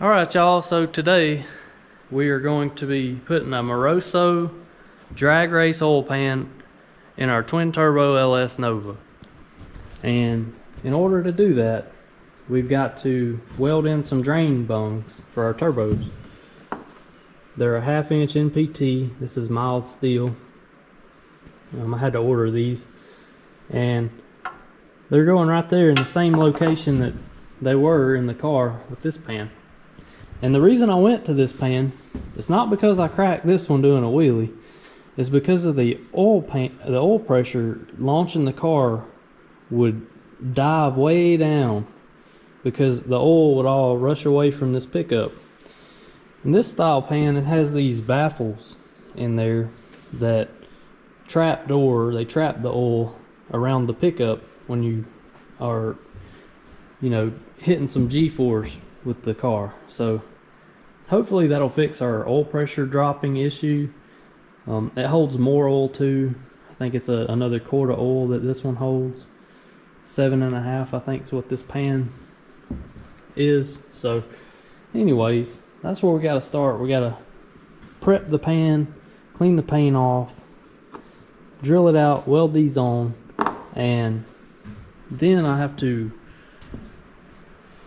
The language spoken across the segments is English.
Alright y'all, so today we are going to be putting a Moroso drag race oil pan in our twin turbo LS Nova. And in order to do that, we've got to weld in some drain bungs for our turbos. They're a 1/2 inch NPT. This is mild steel. I had to order these, and they're going right there in the same location that they were in the car with this pan. And the reason I went to this pan, it's not because I cracked this one doing a wheelie. It's because of the oil pressure launching the car would dive way down because the oil would all rush away from this pickup. In this style pan, it has these baffles in there that trap the oil around the pickup when you are, hitting some G-force with the car. So hopefully that'll fix our oil pressure dropping issue. It holds more oil too. I think it's another quart of oil that this one holds. 7.5, I think, is what this pan is. So anyways, that's where we got to start. We got to prep the pan, clean the paint off, drill it out, weld these on, and then I have to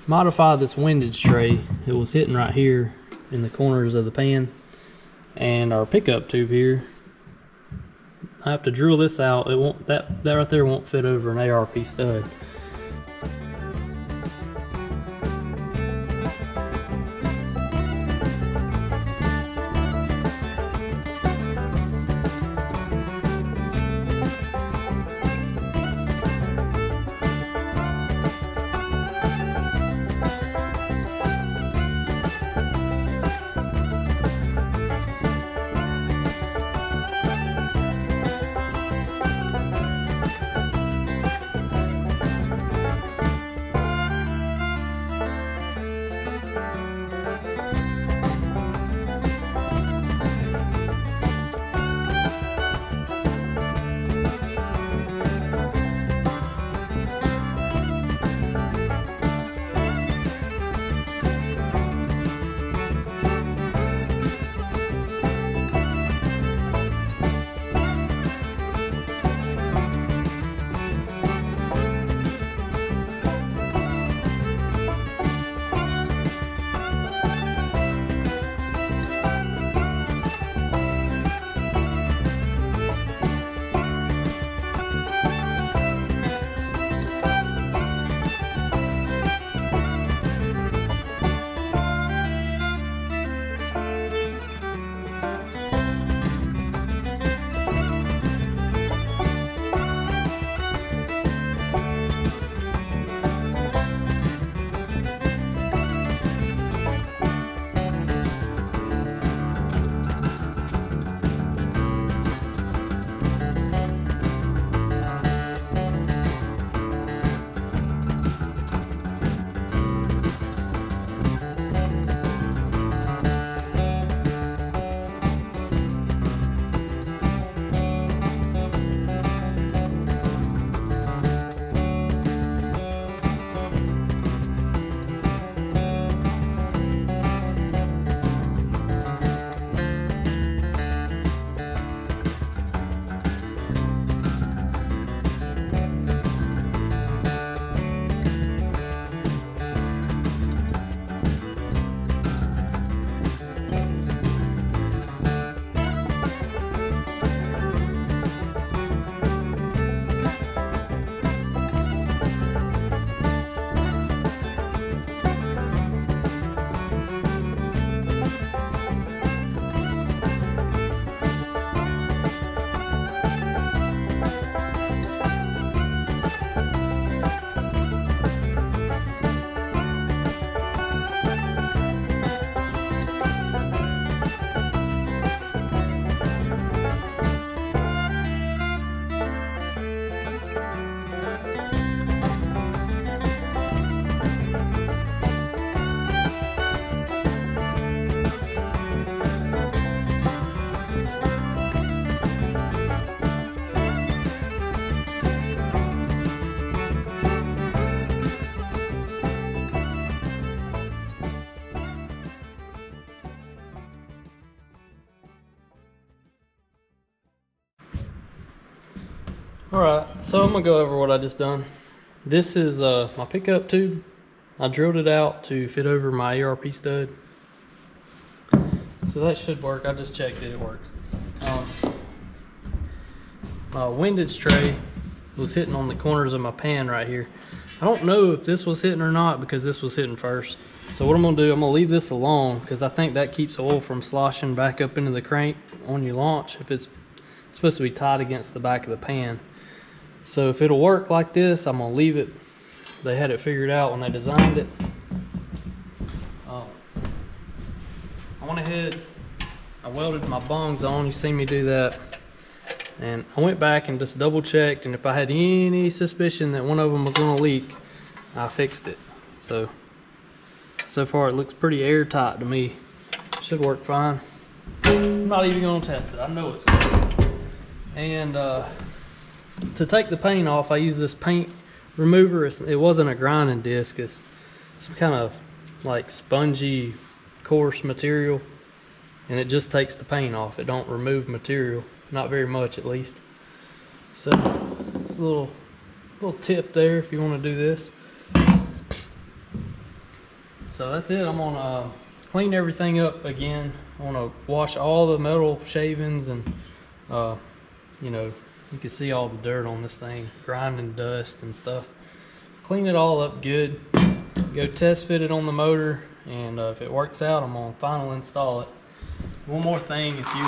modify this windage tray. It was hitting right here in the corners of the pan, and our pickup tube here. I have to drill this out. It won't, that right there won't fit over an ARP stud. Alright, so I'm gonna go over what I just done. This is my pickup tube. I drilled it out to fit over my ERP stud. So that should work. I just checked it works. My windage tray was hitting on the corners of my pan right here. I don't know if this was hitting or not because this was hitting first. So what I'm gonna do, I'm gonna leave this alone because I think that keeps oil from sloshing back up into the crank on your launch if it's supposed to be tied against the back of the pan. So if it'll work like this, I'm gonna leave it. They had it figured out when they designed it. I went ahead, I welded my bungs on, you see me do that. And I went back and just double checked, and if I had any suspicion that one of them was gonna leak, I fixed it. So far it looks pretty airtight to me. Should work fine. I'm not even gonna test it, I know it's working. And to take the paint off, I use this paint remover. It wasn't a grinding disc, it's some kind of like spongy, coarse material, and it just takes the paint off. It don't remove material, not very much at least. So it's a little tip there if you want to do this. So that's it. I'm gonna clean everything up again. I want to wash all the metal shavings, and you know, you can see all the dirt on this thing, grinding dust and stuff. Clean it all up good. Go test fit it on the motor, and if it works out, I'm gonna final install it. One more thing, if you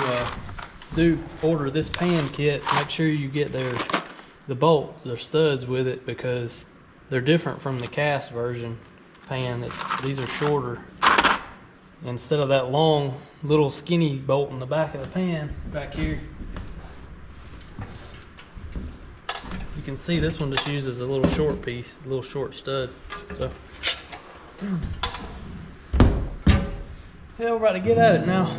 do order this pan kit, make sure you get the bolts or studs with it, because they're different from the cast version pan. These are shorter. Instead of that long little skinny bolt in the back of the pan back here, you can see this one just uses a little short piece, a little short stud. So yeah, we're about to get at it now.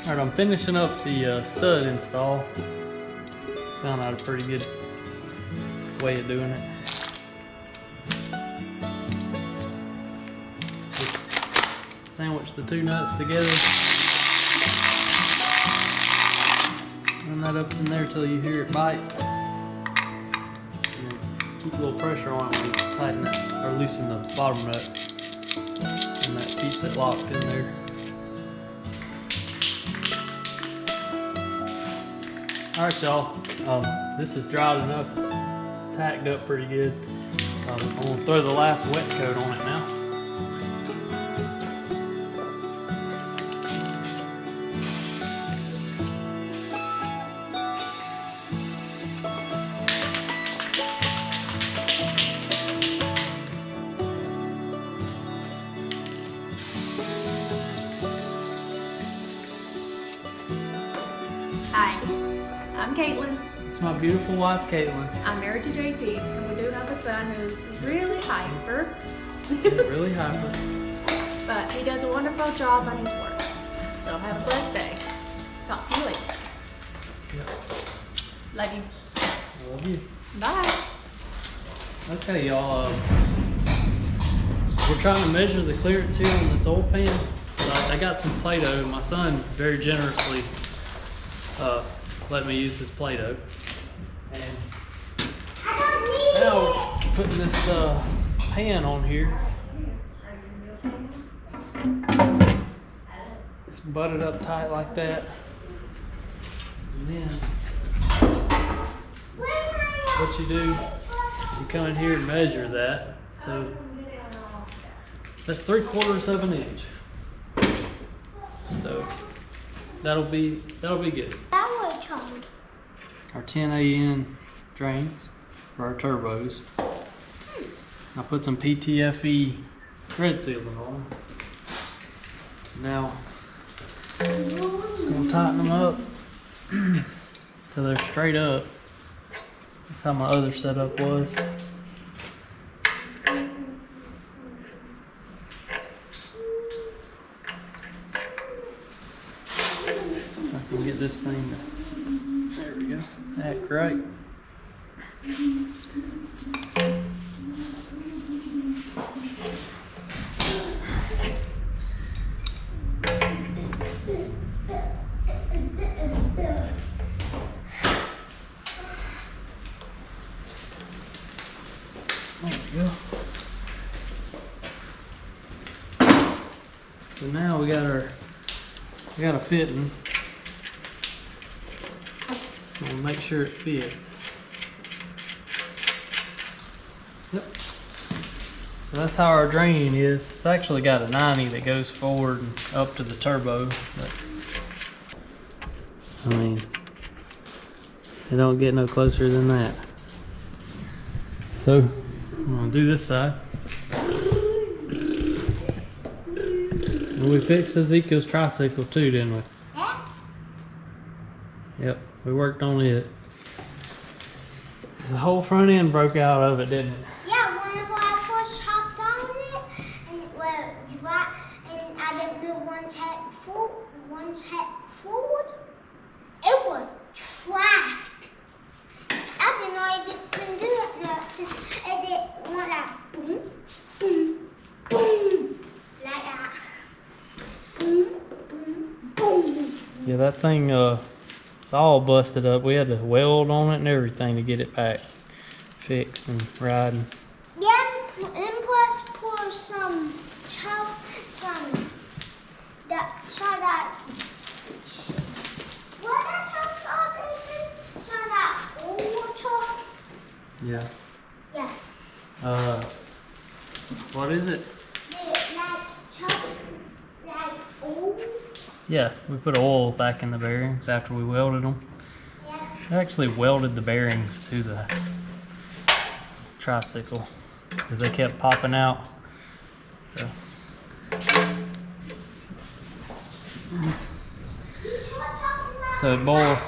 Alright, I'm finishing up the stud install. Found out a pretty good way of doing it. Just sandwich the two nuts together. Run that up in there till you hear it bite. And then keep a little pressure on it when you tighten that, or loosen the bottom nut. And that keeps it locked in there. Alright y'all, this is dried enough, it's tacked up pretty good. I'm going to throw the last wet coat on it now. Hi, I'm Caitlin. It's my beautiful wife, Caitlin. I'm married to JT, and we do have a son who's really hyper. Really hyper. But he does a wonderful job on his work. So have a blessed day. Talk to you later. Yeah. Love you. I love you. Bye. Okay, y'all. We're trying to measure the clearance here on this oil pan. I got some Play-Doh. My son very generously let me use his Play-Doh. And now we're putting this pan on here. It's butted up tight like that. And then what you do is you come in here and measure that. So that's 3/4 of an inch. So that'll be good. Our 10 AN drains for our turbos. I put some PTFE thread sealing on. Now just gonna tighten them up till they're straight up. That's how my other setup was. I can get this thing to, there we go, act right. There we go. So now we got a fitting. Just gonna make sure it fits. Yep. So that's how our drain is. It's actually got a 90 that goes forward and up to the turbo, but I mean, it don't get no closer than that. So I'm gonna do this side. And we fixed Ezekiel's tricycle too, didn't we? Yeah. Yep, we worked on it. The whole front end broke out of it, didn't it? Yeah, whenever I first hopped on it, and I didn't know one's head forward, it was trashed. I didn't know it couldn't do it. No, it did one like boom, boom, boom, like that. Boom, boom, boom. Yeah, that thing it's all busted up. We had to weld on it and everything to get it back fixed and riding. Yeah, and plus pour some that so that what that tough sauce is, so that old tough. Yeah. Yeah. What is it? Like tough, like old. Yeah, we put oil back in the bearings after we welded them. Yeah. I actually welded the bearings to the tricycle because they kept popping out. So. So it boiled,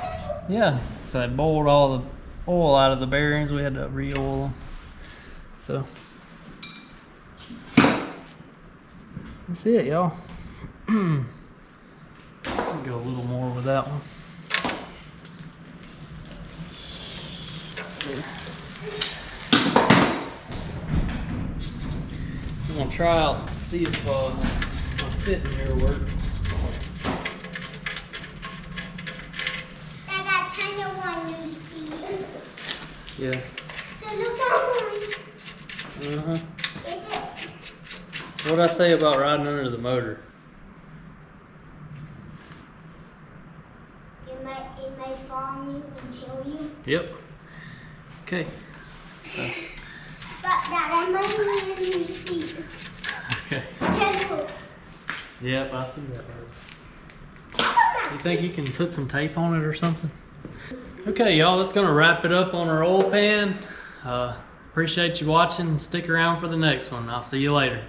yeah. So it boiled all the oil out of the bearings. We had to re-oil them. So that's it, y'all. Go a little more with that one. I'm gonna try out, see if my fitting here works. I got kind of one you see. Yeah. So look at mine. Uh-huh. It is. What'd I say about riding under the motor? It may fall on you and kill you. Yep. Okay. So, But that I might land in your seat. okay. Yeah, look. Yep, I see that. You think you can put some tape on it or something? Okay, y'all, that's gonna wrap it up on our oil pan. Appreciate you watching. Stick around for the next one. I'll see you later.